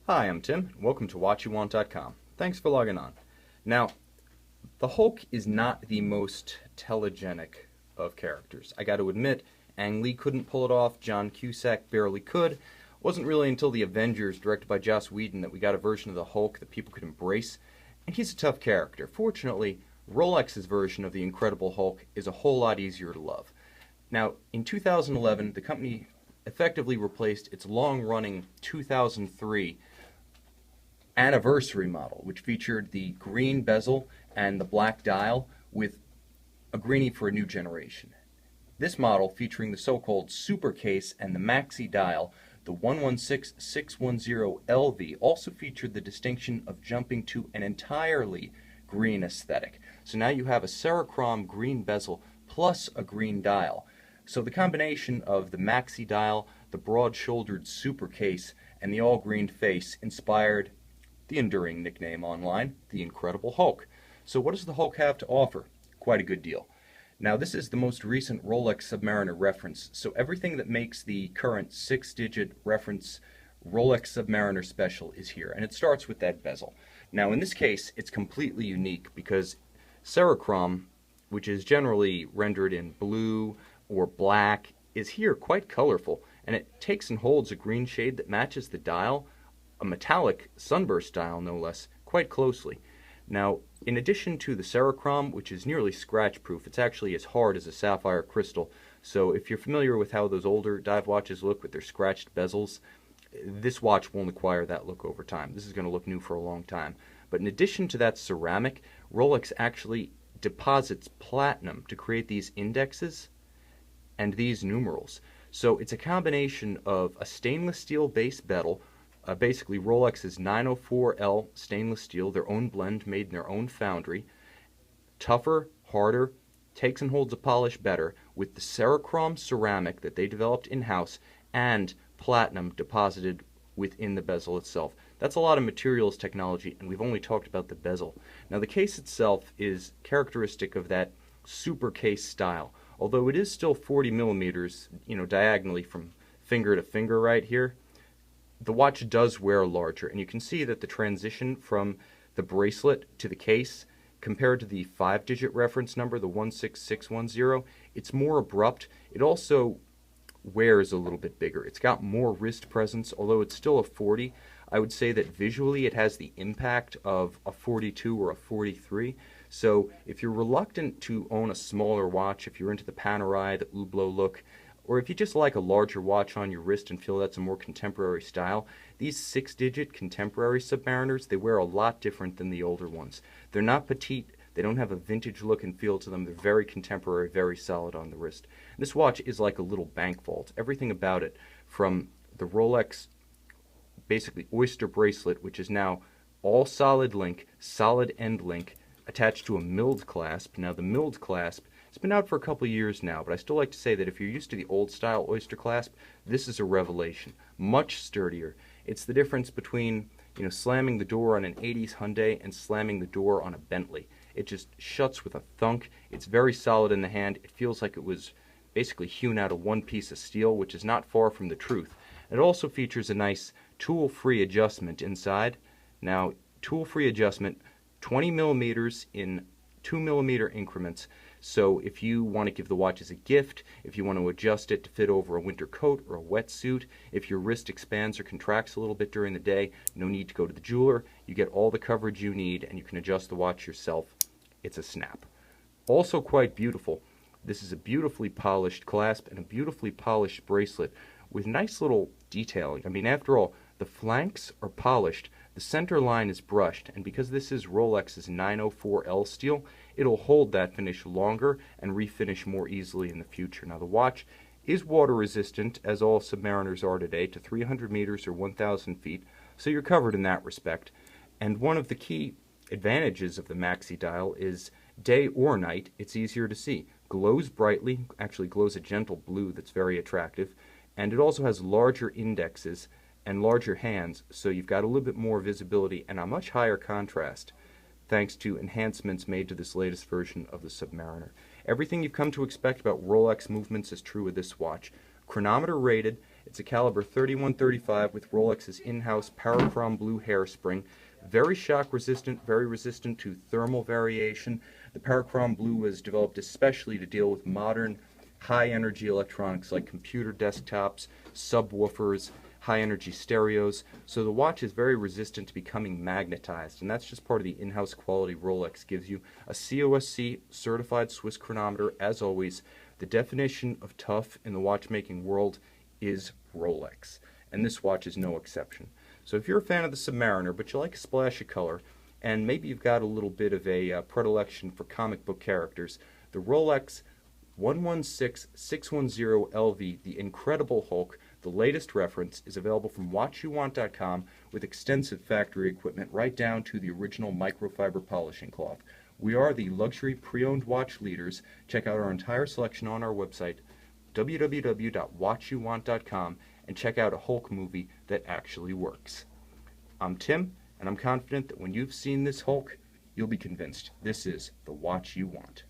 Hi, I'm Tim. Welcome to WhatYouWant.com. Thanks for logging on. Now, the Hulk is not the most telegenic of characters. I got to admit, Ang Lee couldn't pull it off, John Cusack barely could. It wasn't really until The Avengers, directed by Joss Whedon, that we got a version of the Hulk that people could embrace, and he's a tough character. Fortunately, Rolex's version of the Incredible Hulk is a whole lot easier to love. Now, in 2011, the company effectively replaced its long-running 2003 anniversary model, which featured the green bezel and the black dial, with a greenie for a new generation. This model, featuring the so-called super case and the Maxi Dial, the 116610LV, also featured the distinction of jumping to an entirely green aesthetic. So now you have a Cerachrom green bezel plus a green dial. So the combination of the Maxi Dial, the broad-shouldered super case, and the all-green face inspired the enduring nickname online, the Incredible Hulk. So what does the Hulk have to offer? Quite a good deal. Now, this is the most recent Rolex Submariner reference, so everything that makes the current 6-digit reference Rolex Submariner special is here, and it starts with that bezel. Now, in this case, it's completely unique because Cerachrom, which is generally rendered in blue or black, is here quite colorful, and it takes and holds a green shade that matches the dial, a metallic sunburst dial no less, quite closely. Now, in addition to the Cerachrom, which is nearly scratch-proof, it's actually as hard as a sapphire crystal, so if you're familiar with how those older dive watches look with their scratched bezels, this watch won't acquire that look over time. This is going to look new for a long time. But in addition to that ceramic, Rolex actually deposits platinum to create these indexes and these numerals. So it's a combination of a stainless steel base bezel, basically Rolex's 904L stainless steel, their own blend made in their own foundry, tougher, harder, takes and holds a polish better, with the Cerachrom ceramic that they developed in-house, and platinum deposited within the bezel itself. That's a lot of materials technology, and we've only talked about the bezel. Now, the case itself is characteristic of that super case style, although it is still 40 millimeters, diagonally from finger to finger right here. The watch does wear larger, and you can see that the transition from the bracelet to the case, compared to the 5-digit reference number, the 16610, it's more abrupt. It also wears a little bit bigger. It's got more wrist presence, although it's still a 40. I would say that visually it has the impact of a 42 or a 43. So if you're reluctant to own a smaller watch, if you're into the Panerai, the Hublot look, or if you just like a larger watch on your wrist and feel that's a more contemporary style, these 6-digit contemporary Submariners, they wear a lot different than the older ones. They're not petite, they don't have a vintage look and feel to them, they're very contemporary, very solid on the wrist. This watch is like a little bank vault. Everything about it, from the Rolex, basically oyster bracelet, which is now all solid link, solid end link, attached to a milled clasp. Now the milled clasp, it's been out for a couple years now, but I still like to say that if you're used to the old style oyster clasp, this is a revelation. Much sturdier. It's the difference between, slamming the door on an 80s Hyundai and slamming the door on a Bentley. It just shuts with a thunk. It's very solid in the hand. It feels like it was basically hewn out of one piece of steel, which is not far from the truth. It also features a nice tool-free adjustment inside. Now, tool-free adjustment, 20 millimeters in 2 millimeter increments. So if you want to give the watch as a gift, if you want to adjust it to fit over a winter coat or a wetsuit, if your wrist expands or contracts a little bit during the day, no need to go to the jeweler. You get all the coverage you need, and you can adjust the watch yourself. It's a snap. Also quite beautiful. This is a beautifully polished clasp and a beautifully polished bracelet with nice little detailing. I mean, after all, the flanks are polished, the center line is brushed, and because this is Rolex's 904L steel, it'll hold that finish longer and refinish more easily in the future. Now, the watch is water resistant, as all Submariners are today, to 300 meters or 1,000 feet, so you're covered in that respect. And one of the key advantages of the Maxi Dial is day or night, it's easier to see. Glows brightly, actually glows a gentle blue that's very attractive, and it also has larger indexes and larger hands, so you've got a little bit more visibility and a much higher contrast, thanks to enhancements made to this latest version of the Submariner. Everything you've come to expect about Rolex movements is true with this watch. Chronometer rated, It's a caliber 3135 with Rolex's in-house Parachrom Blue hairspring. Very shock resistant, very resistant to thermal variation. The Parachrom Blue was developed especially to deal with modern high-energy electronics like computer desktops, subwoofers, high-energy stereos. So the watch is very resistant to becoming magnetized, and that's just part of the in-house quality Rolex gives you. A COSC certified Swiss chronometer, as always. The definition of tough in the watchmaking world is Rolex, and this watch is no exception. So if you're a fan of the Submariner, but you like a splash of color, and maybe you've got a little bit of a predilection for comic book characters, the Rolex 116610LV, the Incredible Hulk, the latest reference, is available from watchyouwant.com with extensive factory equipment right down to the original microfiber polishing cloth. We are the luxury pre-owned watch leaders. Check out our entire selection on our website, www.watchyouwant.com, and check out a Hulk movie that actually works. I'm Tim, and I'm confident that when you've seen this Hulk, you'll be convinced this is the watch you want.